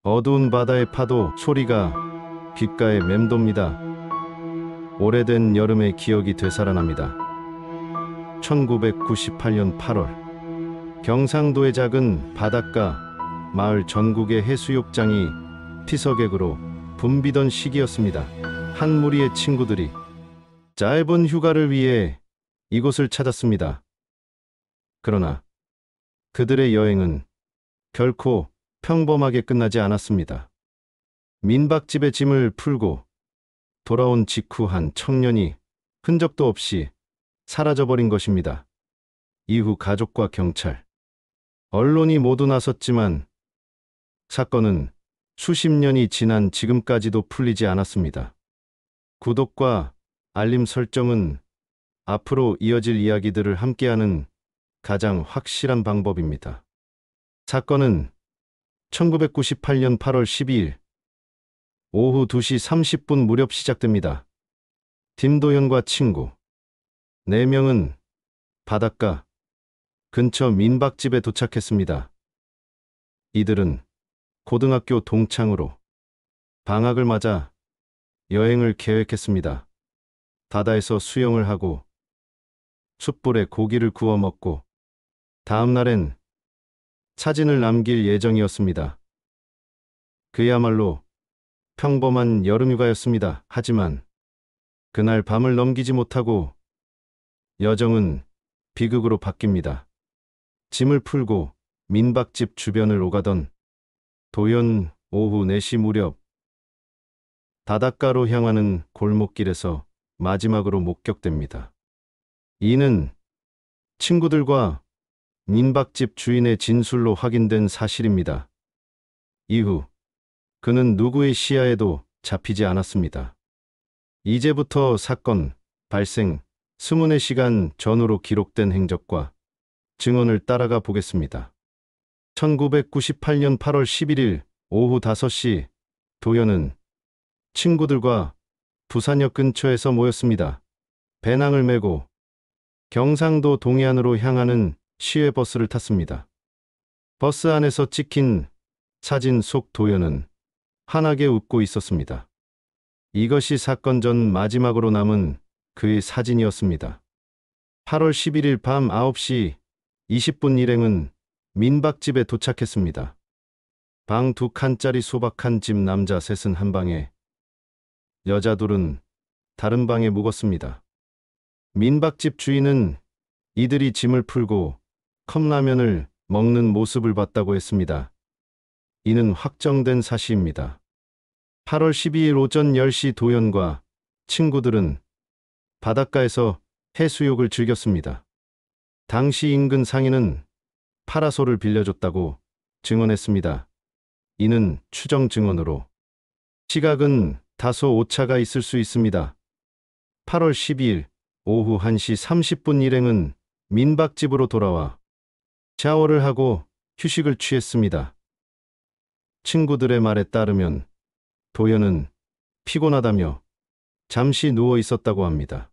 어두운 바다의 파도 소리가 귓가에 맴돕니다. 오래된 여름의 기억이 되살아납니다. 1998년 8월 경상도의 작은 바닷가 마을 전국의 해수욕장이 피서객으로 붐비던 시기였습니다. 한 무리의 친구들이 짧은 휴가를 위해 이곳을 찾았습니다. 그러나 그들의 여행은 결코 평범하게 끝나지 않았습니다. 민박집에 짐을 풀고 돌아온 직후 한 청년이 흔적도 없이 사라져버린 것입니다. 이후 가족과 경찰, 언론이 모두 나섰지만 사건은 수십 년이 지난 지금까지도 풀리지 않았습니다. 구독과 알림 설정은 앞으로 이어질 이야기들을 함께하는 가장 확실한 방법입니다. 사건은 1998년 8월 12일 오후 2시 30분 무렵 시작됩니다. 김도현과 친구 4명은 바닷가 근처 민박집에 도착했습니다. 이들은 고등학교 동창으로 방학을 맞아 여행을 계획했습니다. 바다에서 수영을 하고 숯불에 고기를 구워 먹고 다음 날엔 사진을 남길 예정이었습니다. 그야말로 평범한 여름휴가였습니다. 하지만 그날 밤을 넘기지 못하고 여정은 비극으로 바뀝니다. 짐을 풀고 민박집 주변을 오가던 도연 오후 4시 무렵 바닷가로 향하는 골목길에서 마지막으로 목격됩니다. 이는 친구들과 민박집 주인의 진술로 확인된 사실입니다. 이후 그는 누구의 시야에도 잡히지 않았습니다. 이제부터 사건 발생 24시간 전후로 기록된 행적과 증언을 따라가 보겠습니다. 1998년 8월 11일 오후 5시 도연은 친구들과 부산역 근처에서 모였습니다. 배낭을 메고 경상도 동해안으로 향하는 시외버스를 탔습니다. 버스 안에서 찍힌 사진 속 도연은 환하게 웃고 있었습니다. 이것이 사건 전 마지막으로 남은 그의 사진이었습니다. 8월 11일 밤 9시 20분 일행은 민박집에 도착했습니다. 방 2칸짜리 소박한 집 남자 셋은 한 방에, 여자 둘은 다른 방에 묵었습니다. 민박집 주인은 이들이 짐을 풀고 컵라면을 먹는 모습을 봤다고 했습니다. 이는 확정된 사실입니다. 8월 12일 오전 10시 도연과 친구들은 바닷가에서 해수욕을 즐겼습니다. 당시 인근 상인은 파라솔을 빌려줬다고 증언했습니다. 이는 추정 증언으로 시각은 다소 오차가 있을 수 있습니다. 8월 12일 오후 1시 30분 일행은 민박집으로 돌아와 샤워를 하고 휴식을 취했습니다. 친구들의 말에 따르면 도연은 피곤하다며 잠시 누워 있었다고 합니다.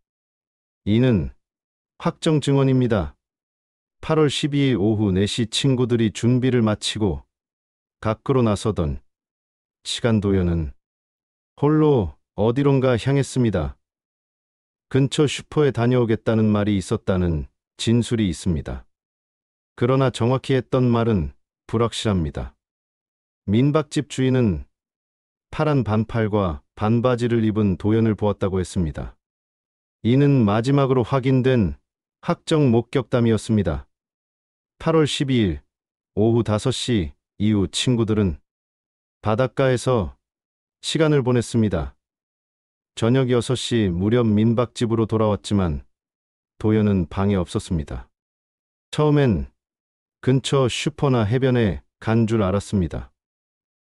이는 확정 증언입니다. 8월 12일 오후 4시 친구들이 준비를 마치고 밖으로 나서던 시간 도연은 홀로 어디론가 향했습니다. 근처 슈퍼에 다녀오겠다는 말이 있었다는 진술이 있습니다. 그러나 정확히 했던 말은 불확실합니다. 민박집 주인은 파란 반팔과 반바지를 입은 도연을 보았다고 했습니다. 이는 마지막으로 확인된 확정 목격담이었습니다. 8월 12일 오후 5시 이후 친구들은 바닷가에서 시간을 보냈습니다. 저녁 6시 무렵 민박집으로 돌아왔지만 도연은 방에 없었습니다. 처음엔 근처 슈퍼나 해변에 간 줄 알았습니다.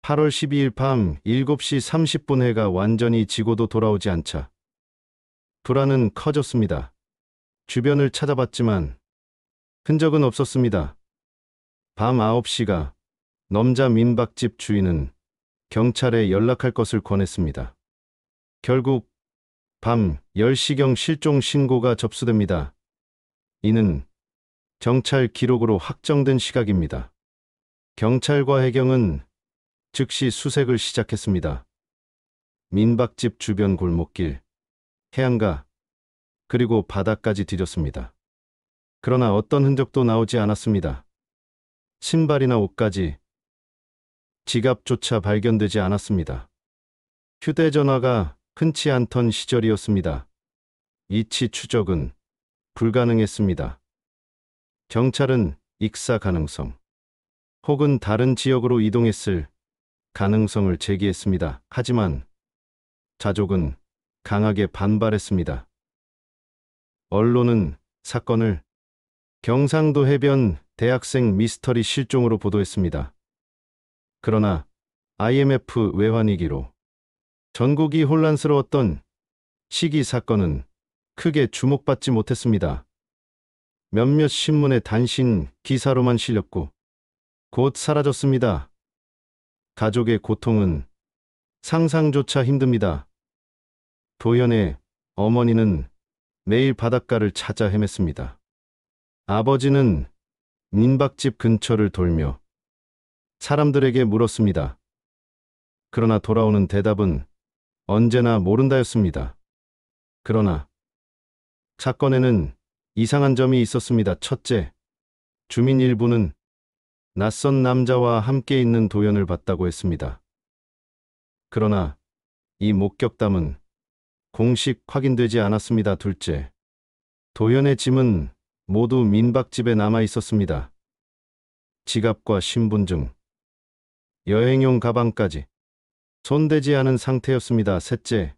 8월 12일 밤 7시 30분 해가 완전히 지고도 돌아오지 않자 불안은 커졌습니다. 주변을 찾아봤지만 흔적은 없었습니다. 밤 9시가 넘자 민박집 주인은 경찰에 연락할 것을 권했습니다. 결국 밤 10시경 실종 신고가 접수됩니다. 이는 경찰 기록으로 확정된 시각입니다. 경찰과 해경은 즉시 수색을 시작했습니다. 민박집 주변 골목길, 해안가, 그리고 바다까지 뒤졌습니다. 그러나 어떤 흔적도 나오지 않았습니다. 신발이나 옷까지, 지갑조차 발견되지 않았습니다. 휴대전화가 흔치 않던 시절이었습니다. 이치 추적은 불가능했습니다. 경찰은 익사 가능성, 혹은 다른 지역으로 이동했을 가능성을 제기했습니다. 하지만 가족은 강하게 반발했습니다. 언론은 사건을 경상도 해변 대학생 미스터리 실종으로 보도했습니다. 그러나 IMF 외환위기로 전국이 혼란스러웠던 시기 사건은 크게 주목받지 못했습니다. 몇몇 신문의 단신 기사로만 실렸고 곧 사라졌습니다. 가족의 고통은 상상조차 힘듭니다. 도연의 어머니는 매일 바닷가를 찾아 헤맸습니다. 아버지는 민박집 근처를 돌며 사람들에게 물었습니다. 그러나 돌아오는 대답은 언제나 모른다였습니다. 그러나 사건에는 이상한 점이 있었습니다. 첫째, 주민 일부는 낯선 남자와 함께 있는 도연을 봤다고 했습니다. 그러나 이 목격담은 공식 확인되지 않았습니다. 둘째, 도연의 짐은 모두 민박집에 남아 있었습니다. 지갑과 신분증, 여행용 가방까지 손대지 않은 상태였습니다. 셋째,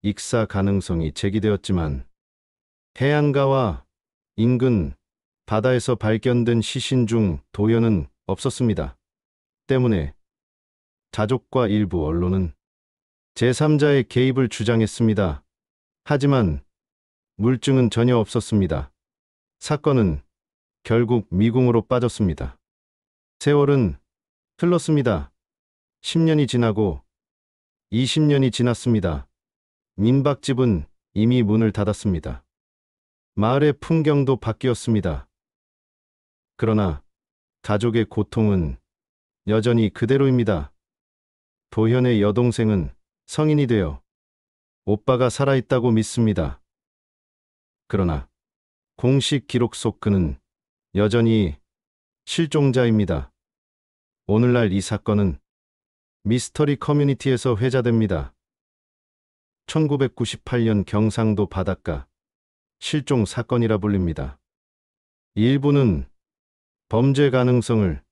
익사 가능성이 제기되었지만 해안가와 인근 바다에서 발견된 시신 중 도연은 없었습니다. 때문에 가족과 일부 언론은 제3자의 개입을 주장했습니다. 하지만 물증은 전혀 없었습니다. 사건은 결국 미궁으로 빠졌습니다. 세월은 흘렀습니다. 10년이 지나고 20년이 지났습니다. 민박집은 이미 문을 닫았습니다. 마을의 풍경도 바뀌었습니다. 그러나 가족의 고통은 여전히 그대로입니다. 도현의 여동생은 성인이 되어 오빠가 살아있다고 믿습니다. 그러나 공식 기록 속 그는 여전히 실종자입니다. 오늘날 이 사건은 미스터리 커뮤니티에서 회자됩니다. 1998년 경상도 바닷가 실종 사건이라 불립니다. 일부는 범죄 가능성을,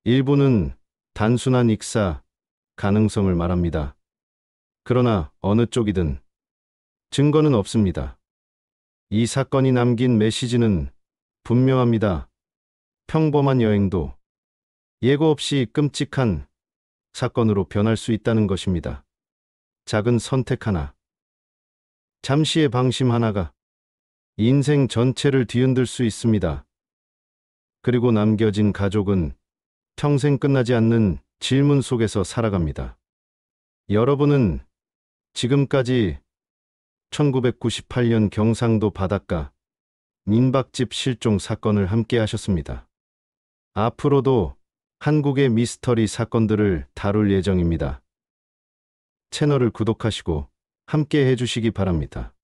일부는 단순한 익사 가능성을 말합니다. 그러나 어느 쪽이든 증거는 없습니다. 이 사건이 남긴 메시지는 분명합니다. 평범한 여행도 예고 없이 끔찍한 사건으로 변할 수 있다는 것입니다. 작은 선택 하나, 잠시의 방심 하나가 인생 전체를 뒤흔들 수 있습니다. 그리고 남겨진 가족은 평생 끝나지 않는 질문 속에서 살아갑니다. 여러분은 지금까지 1998년 경상도 바닷가 민박집 실종 사건을 함께 하셨습니다. 앞으로도 한국의 미스터리 사건들을 다룰 예정입니다. 채널을 구독하시고 함께 해주시기 바랍니다.